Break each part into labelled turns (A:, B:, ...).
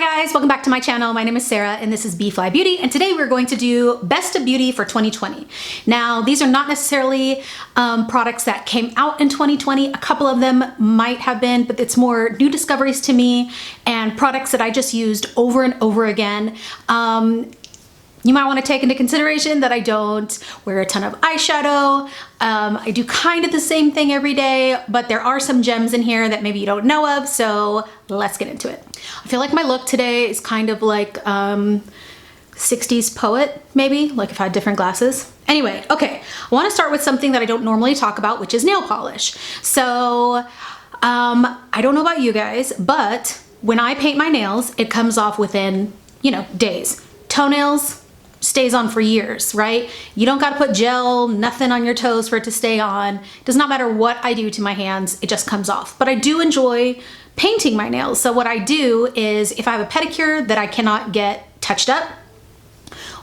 A: guys, welcome back to my channel. My name is Sarah and this is B.fleye Beauty, and today we're going to do Best of Beauty for 2020. Now, these are not necessarily products that came out in 2020. A couple of them might have been, but it's more new discoveries to me and products that I just used over and over again. You might want to take into consideration that I don't wear a ton of eyeshadow. I do kind of the same thing every day, but there are some gems in here that maybe you don't know of, so let's get into it. I feel like my look today is kind of like 60s poet, maybe, like if I had different glasses. Anyway, okay, I want to start with something that I don't normally talk about, which is nail polish. So I don't know about you guys, but when I paint my nails, it comes off within, you know, days. Toenails stays on for years, right? You don't got to put gel, nothing on your toes for it to stay on. It does not matter what I do to my hands, it just comes off. But I do enjoy painting my nails. So what I do is if I have a pedicure that I cannot get touched up,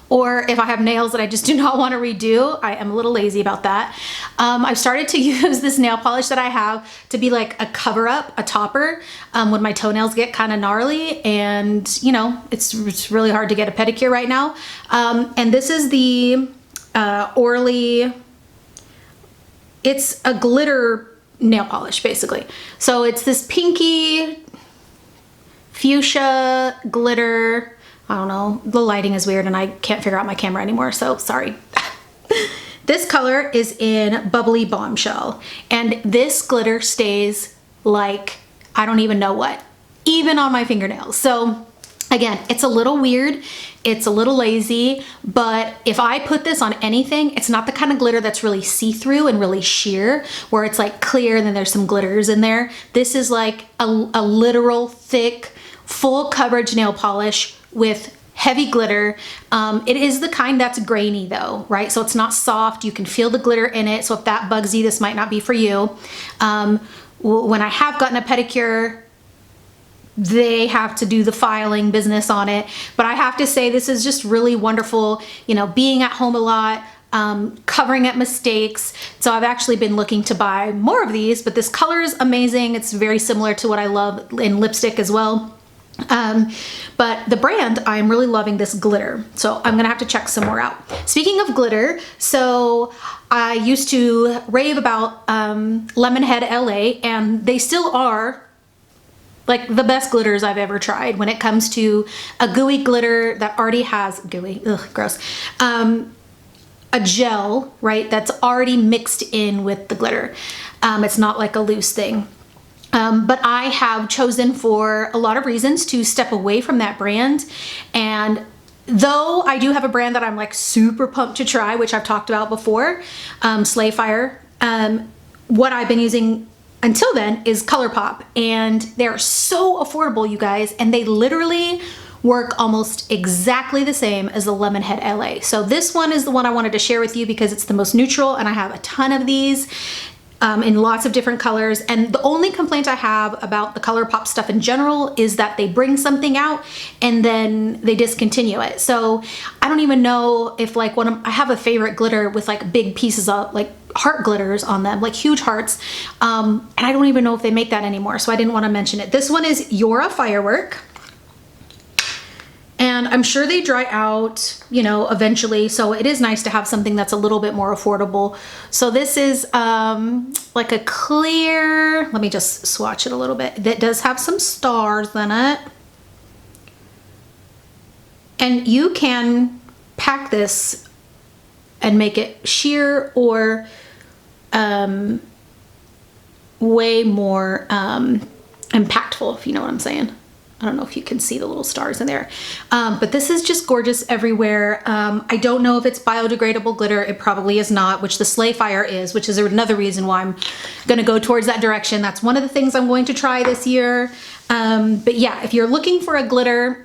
A: or if I have nails that I just do not want to redo, I am a little lazy about that. I've started to use this nail polish that I have to be like a cover up, a topper, when my toenails get kind of gnarly and, you know, it's really hard to get a pedicure right now. And this is the Orly, it's a glitter nail polish basically. So it's this pinky fuchsia glitter. I don't know, the lighting is weird and I can't figure out my camera anymore, so sorry. This color is in Bubbly Bombshell, and this glitter stays like, I don't even know what, even on my fingernails. So again, it's a little weird, it's a little lazy, but if I put this on anything, it's not the kind of glitter that's really see-through and really sheer, where it's like clear and then there's some glitters in there. This is like a literal thick, full coverage nail polish with heavy glitter. It is the kind that's grainy though, right? So it's not soft. You can feel the glitter in it. So if that bugs you, this might not be for you. When I have gotten a pedicure, they have to do the filing business on it. But I have to say this is just really wonderful, you know, being at home a lot, covering up mistakes. So I've actually been looking to buy more of these, but this color is amazing. It's very similar to what I love in lipstick as well. But the brand, I'm really loving this glitter. So I'm gonna have to check some more out. Speaking of glitter, so I used to rave about Lemonhead LA, and they still are like the best glitters I've ever tried when it comes to a gooey glitter that already has gooey, ugh, gross, a gel, right, that's already mixed in with the glitter. It's not like a loose thing. But I have chosen for a lot of reasons to step away from that brand. And though I do have a brand that I'm like super pumped to try, which I've talked about before, Slayfire, what I've been using until then is ColourPop, and they're so affordable, you guys, and they literally work almost exactly the same as the Lemonhead LA. So this one is the one I wanted to share with you because it's the most neutral, and I have a ton of these. In lots of different colors, and the only complaint I have about the ColourPop stuff in general is that they bring something out and then they discontinue it. So I don't even know if like I have a favorite glitter with like big pieces of like heart glitters on them, like huge hearts, and I don't even know if they make that anymore, so I didn't want to mention it. This one is Yora Firework. And I'm sure they dry out, you know, eventually. So it is nice to have something that's a little bit more affordable. So this is like a clear, let me just swatch it a little bit. That does have some stars in it. And you can pack this and make it sheer or way more impactful, if you know what I'm saying. I don't know if you can see the little stars in there, but this is just gorgeous everywhere. I don't know if it's biodegradable glitter. It probably is not, which the Slayfire is, which is another reason why I'm gonna go towards that direction. That's one of the things I'm going to try this year. But yeah, if you're looking for a glitter,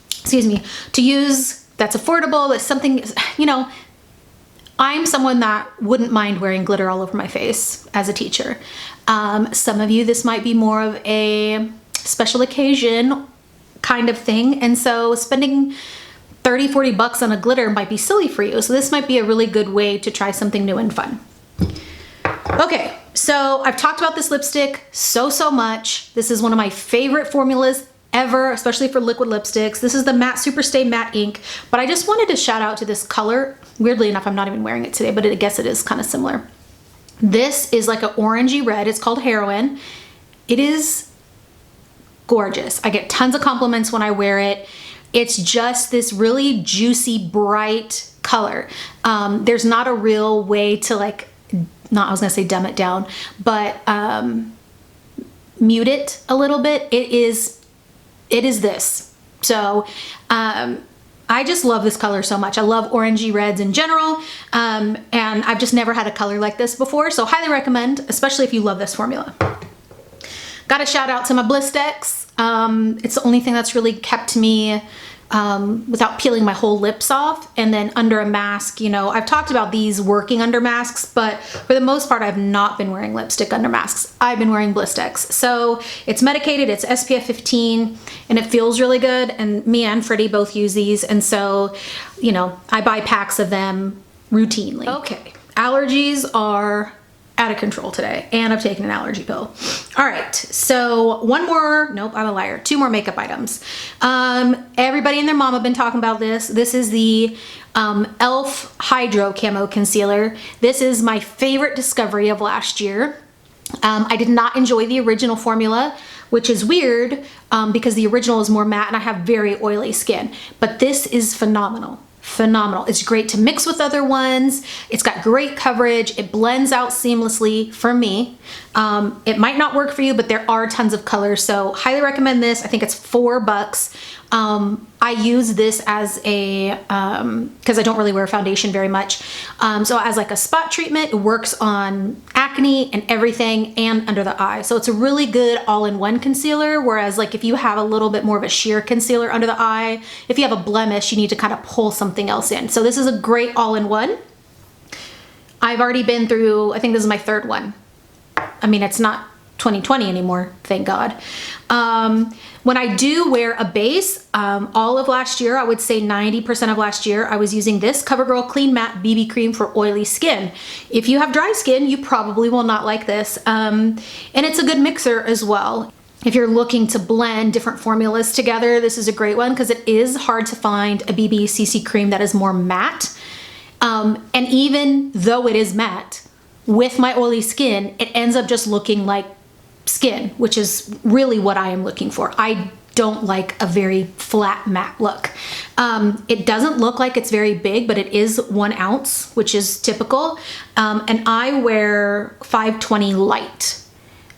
A: excuse me, to use that's affordable, that's something, you know, I'm someone that wouldn't mind wearing glitter all over my face as a teacher. Some of you, this might be more of a special occasion kind of thing, and so spending 30-40 bucks on a glitter might be silly for you. So this might be a really good way to try something new and fun. Okay, so I've talked about this lipstick so much. This is one of my favorite formulas ever, especially for liquid lipsticks. This is the Matte Superstay Matte Ink, but I just wanted to shout out to this color. Weirdly enough, I'm not even wearing it today, but I guess it is kind of similar. This is like an orangey red. It's called Heroin. It is gorgeous. I get tons of compliments when I wear it. It's just this really juicy, bright color. There's not a real way to like, I was gonna say dumb it down, but mute it a little bit. It is this. So I just love this color so much. I love orangey reds in general, and I've just never had a color like this before, so highly recommend, especially if you love this formula. Got a shout out to my Blistex. It's the only thing that's really kept me without peeling my whole lips off. And then under a mask, you know, I've talked about these working under masks, but for the most part, I've not been wearing lipstick under masks. I've been wearing Blistex. So it's medicated, it's SPF 15, and it feels really good. And me and Freddie both use these. And so, you know, I buy packs of them routinely. Okay, allergies are out of control today, and I've taken an allergy pill. All right, so nope, I'm a liar. 2 more makeup items. Everybody and their mom have been talking about this. This is the e.l.f. Hydro Camo Concealer. This is my favorite discovery of last year. I did not enjoy the original formula, which is weird because the original is more matte and I have very oily skin, but this is phenomenal. Phenomenal. It's great to mix with other ones. It's got great coverage. It blends out seamlessly for me. It might not work for you, but there are tons of colors, so highly recommend this. I think it's $4. I use this as a, because I don't really wear foundation very much, so as like a spot treatment. It works on acne and everything and under the eye. So it's a really good all-in-one concealer, whereas like if you have a little bit more of a sheer concealer under the eye, if you have a blemish, you need to kind of pull something else in. So this is a great all-in-one. I've already been through, I think this is my 3rd one. I mean, it's not 2020 anymore, thank God. When I do wear a base, all of last year, I would say 90% of last year, I was using this CoverGirl Clean Matte BB Cream for oily skin. If you have dry skin, you probably will not like this. And it's a good mixer as well. If you're looking to blend different formulas together, this is a great one because it is hard to find a BB CC cream that is more matte. And even though it is matte, with my oily skin, it ends up just looking like skin, which is really what I am looking for. I don't like a very flat matte look. It doesn't look like it's very big, but it is 1 ounce, which is typical. And I wear 520 light.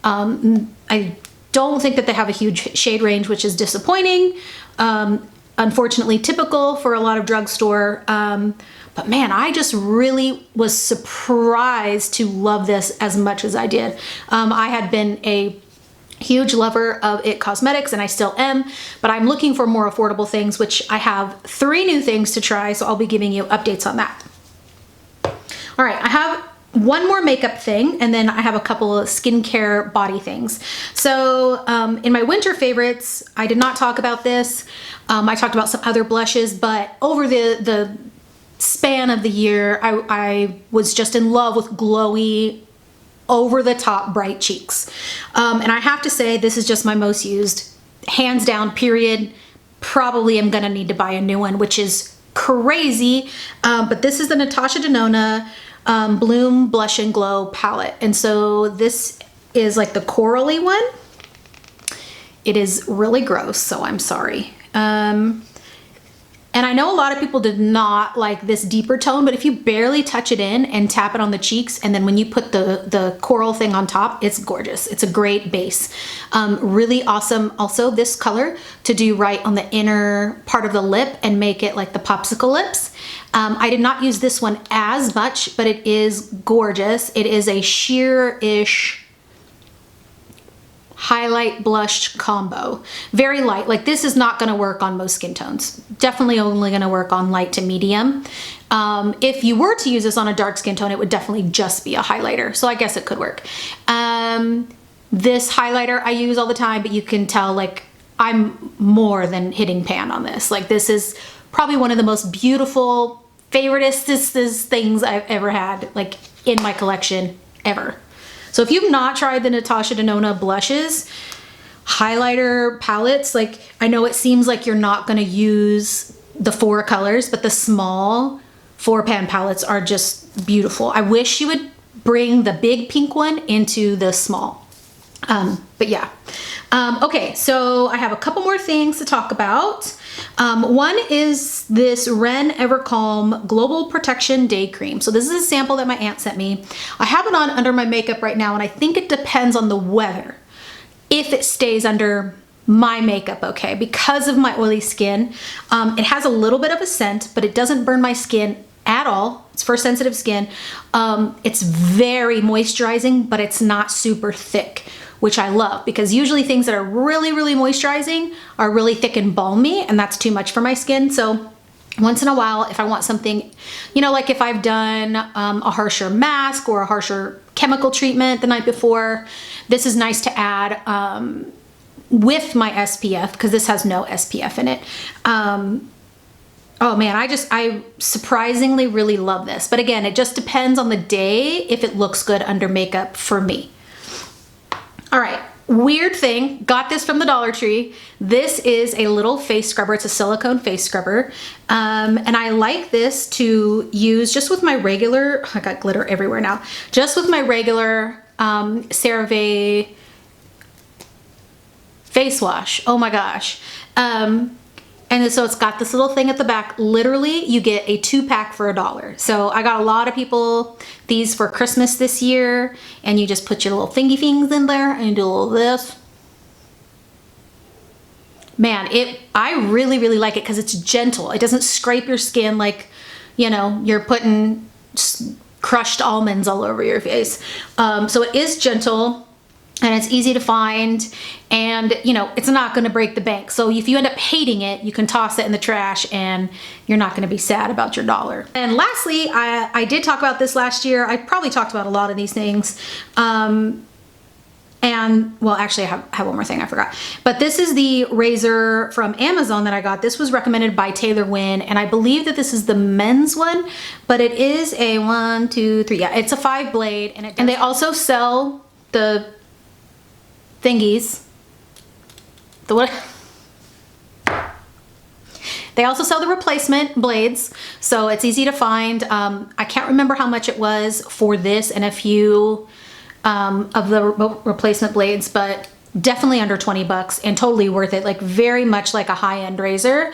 A: I don't think that they have a huge shade range, which is disappointing. Unfortunately typical for a lot of drugstore. But man, I just really was surprised to love this as much as I did. I had been a huge lover of IT Cosmetics and I still am, but I'm looking for more affordable things, which I have 3 new things to try, so I'll be giving you updates on that. All right, I have one more makeup thing, and then I have a couple of skincare body things. So in my winter favorites, I did not talk about this. I talked about some other blushes, but over the span of the year, I was just in love with glowy, over-the-top bright cheeks. And I have to say, this is just my most used, hands down, period. Probably am gonna need to buy a new one, which is crazy. But this is the Natasha Denona Bloom Blush and Glow palette. And so this is like the corally one. It is really gross, so I'm sorry. And I know a lot of people did not like this deeper tone, but if you barely touch it in and tap it on the cheeks, and then when you put the coral thing on top, it's gorgeous. It's a great base. Really awesome. Also, this color to do right on the inner part of the lip and make it like the popsicle lips. I did not use this one as much, but it is gorgeous. It is a sheer-ish highlight blush combo. Very light. Like, this is not going to work on most skin tones. Definitely only going to work on light to medium. If you were to use this on a dark skin tone, it would definitely just be a highlighter. So I guess it could work. This highlighter I use all the time, but you can tell like I'm more than hitting pan on this. Like, this is probably one of the most beautiful, favoriteest things I've ever had, like, in my collection ever. So if you've not tried the Natasha Denona blushes, highlighter palettes, like I know it seems like you're not gonna use the 4 colors, but the small 4-pan palettes are just beautiful. I wish you would bring the big pink one into the small. But yeah. Okay, so I have a couple more things to talk about. One is this Ren Evercalm Global Protection Day Cream. So this is a sample that my aunt sent me. I have it on under my makeup right now, and I think it depends on the weather if it stays under my makeup, okay? Because of my oily skin, it has a little bit of a scent, but it doesn't burn my skin at all. It's for sensitive skin. It's very moisturizing, but it's not super thick, which I love, because usually things that are really, really moisturizing are really thick and balmy, and that's too much for my skin. So once in a while, if I want something, you know, like if I've done a harsher mask or a harsher chemical treatment the night before, this is nice to add with my SPF, because this has no SPF in it. Oh man, I surprisingly really love this. But again, it just depends on the day if it looks good under makeup for me. All right, weird thing, got this from the Dollar Tree. This is a little face scrubber. It's a silicone face scrubber. And I like this to use just with my regular, I got glitter everywhere now, just with my regular CeraVe face wash. Oh my gosh. And so it's got this little thing at the back. Literally, you get a 2-pack for $1. So I got a lot of people these for Christmas this year, and you just put your little thingy things in there and you do a little this. Man, I really, really like it because it's gentle. It doesn't scrape your skin like, you know, you're putting crushed almonds all over your face. So it is gentle. And it's easy to find, and you know, it's not going to break the bank. So if you end up hating it, you can toss it in the trash and you're not going to be sad about your $1. And lastly, I did talk about this last year. I probably talked about a lot of these things. And well, actually I have one more thing I forgot. But this is the razor from Amazon that I got. This was recommended by Taylor Wynn, and I believe that this is the men's one, but it is a 1, 2, 3. Yeah, it's a 5 blade, and they also sell the thingies. They also sell the replacement blades, so it's easy to find. I can't remember how much it was for this and a few of the replacement blades, but definitely under 20 bucks and totally worth it. Like very much like a high-end razor.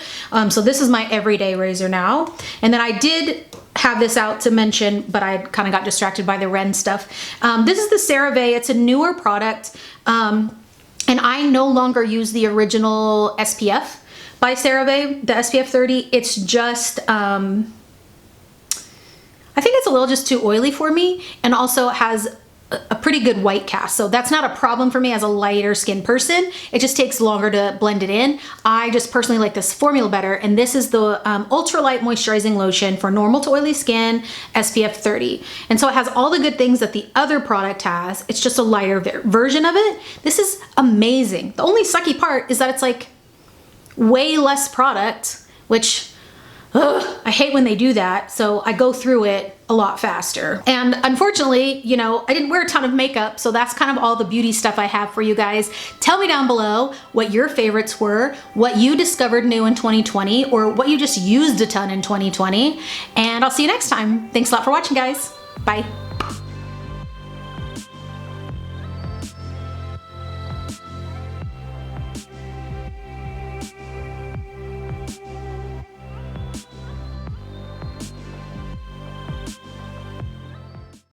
A: So this is my everyday razor now. And then I did have this out to mention, but I kind of got distracted by the Ren stuff. This is the CeraVe. It's a newer product. And I no longer use the original SPF by CeraVe, the SPF 30. It's just, I think it's a little just too oily for me, and also has a pretty good white cast. So that's not a problem for me as a lighter skin person. It just takes longer to blend it in. I just personally like this formula better. And this is the ultralight moisturizing lotion for normal to oily skin, SPF 30. And so it has all the good things that the other product has. It's just a lighter version of it. This is amazing. The only sucky part is that it's like way less product, which I hate when they do that. So I go through it a lot faster. And unfortunately, you know, I didn't wear a ton of makeup, so that's kind of all the beauty stuff I have for you guys. Tell me down below what your favorites were, what you discovered new in 2020, or what you just used a ton in 2020. And I'll see you next time. Thanks a lot for watching, guys. Bye.